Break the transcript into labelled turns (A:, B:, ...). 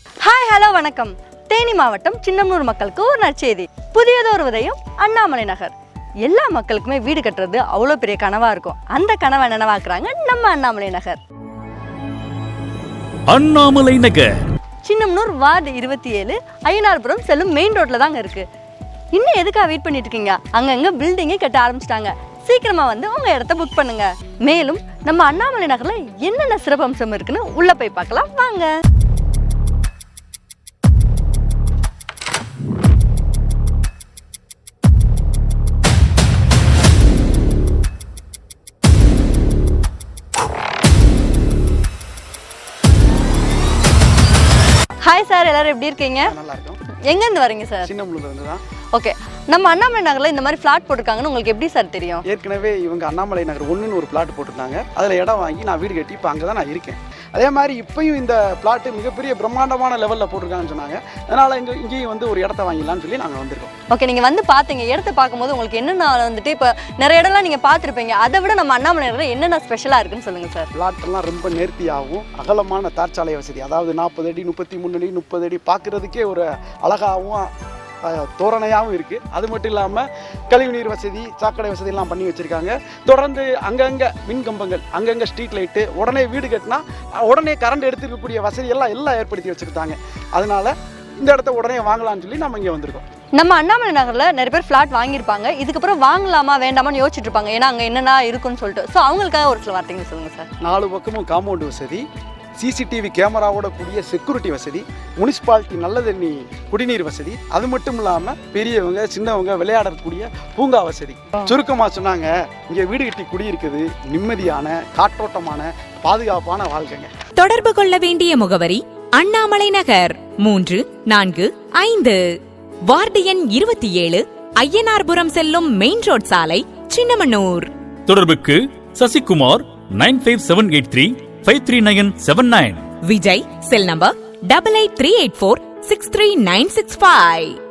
A: Hi hello வணக்கம். தேனி மாவட்டம் சின்னமனூர் மக்களுக்கு ஒரு நற்செய்தி. புதியதொரு உதயம் அண்ணாமலை நகர். எல்லா மக்களுக்குமே வீடு கட்டுறது அவ்வளோ பெரிய கனவா இருக்கும். அந்த கனவை நினைவாக்குறாங்க நம்ம அண்ணாமலை நகர்.
B: அண்ணாமலை நகர்
A: சின்னமனூர் வார்டு 27 ஐயனார்புரம் செல்லும் மெயின் ரோட்ல தாங்க இருக்கு. இன்னும் எதுக்காக வெயிட் பண்ணிட்டு இருக்கீங்க? அங்கங்க பில்டிங்கே கட்ட ஆரம்பிச்சிட்டாங்க. சீக்கிரமா வந்து உங்க இடத்த புக் பண்ணுங்க. மேலும் நம்ம அண்ணாமலை நகர்ல என்னென்ன சிறப்பம்சம் இருக்குன்னு உள்ள போய் பார்க்கலாம் வாங்க. ஹாய் சார், எல்லாரும் எப்படி இருக்கீங்க?
C: நல்லா இருக்கும்.
A: எங்க இருந்து வரீங்க சார்?
C: சின்னமனூர்ல இருந்து தான்.
A: ஓகே, நம்ம அண்ணாமலை நகர்ல இந்த மாதிரி ஃபிளாட் போட்டிருக்காங்கன்னு உங்களுக்கு எப்படி சார் தெரியும்?
C: ஏற்கனவே இவங்க அண்ணாமலை நகர் 1ன்னு ஒரு பிளாட் போட்டிருந்தாங்க. அதில் இடம் வாங்கி நான் வீடு கட்டி இப்போ அங்கே தான் நான் இருக்கேன். அதே மாதிரி இப்பயும் இந்த பிளாட்டு மிகப்பெரிய பிரம்மாண்டமான லெவலில் போட்டிருக்காங்கன்னு சொன்னாங்க. அதனால் இங்கேயும் வந்து ஒரு இடத்த வாங்கிடலான்னு சொல்லி நாங்கள் வந்திருக்கோம்.
A: ஓகே, நீங்கள் வந்து பார்த்தீங்க, இடத்த பார்க்கும்போது உங்களுக்கு என்னென்ன வந்துட்டு இப்போ நிறைய இடம்லாம் நீங்கள் பார்த்துருப்பீங்க. அதை விட நம்ம அண்ணாமலை நகரில் என்னென்ன ஸ்பெஷலாக இருக்குன்னு சொல்லுங்கள் சார்.
C: பிளாட்டெல்லாம் ரொம்ப நேர்த்தியாகவும் அகலமான தார்ச்சாலை வசதி, அதாவது 40 அடி 33 அடி 30 அடி பார்க்குறதுக்கே ஒரு அழகாகவும் தோரணையாகவும் இருக்குது. அது மட்டும் இல்லாமல் கழிவுநீர் வசதி, சாக்கடை வசதியெல்லாம் பண்ணி வச்சுருக்காங்க. தொடர்ந்து அங்கங்கே மின் கம்பங்கள், அங்கங்கே ஸ்ட்ரீட் லைட்டு, உடனே வீடு கட்டினா உடனே கரண்ட் எடுத்துக்கக்கூடிய வசதியெல்லாம் ஏற்படுத்தி வச்சுருக்காங்க. அதனால் இந்த இடத்த உடனே வாங்கலாம்னு சொல்லி நம்ம இங்கே வந்திருக்கோம்.
A: நம்ம அண்ணாமலை நகரில் நிறைய பேர் ஃப்ளாட் வாங்கியிருப்பாங்க. இதுக்கப்புறம் வாங்கலாமா வேண்டாமான்னு யோசிச்சுட்டு இருப்பாங்க. ஏன்னா அங்கே என்னென்ன இருக்குன்னு சொல்லிட்டு. ஸோ அவங்களுக்காக ஒரு சில வார்த்தைங்க சொல்லுங்கள் சார்.
C: 4 பக்கமும் காம்பவுண்ட் வசதி, சிசிடிவி கேமராவோட கூடிய செக்யூரிட்டி வசதி, முனிசிபாலிட்டி நல்ல தண்ணி குடிநீர் வசதி, அது மட்டும் இல்லாமல் பெரியவங்க சின்னவங்க விளையாடக்கூடிய பூங்கா வசதி. சுருக்கமாக சொன்னாங்க, இங்கே வீடு கட்டி குடியிருக்குது நிம்மதியான காற்றோட்டமான பாதுகாப்பான வாழ்க்கைங்க.
D: தொடர்பு கொள்ள வேண்டிய முகவரி அண்ணாமலை நகர் 3, 4, 5, வார்டு எண் 27 ஐயனார்புரம் செல்லும் மெயின் ரோட் சாலை, சின்னமனூர்.
B: தொடர்புக்கு சசிகுமார் 95783539979.
D: Vijay cell number 8838463965.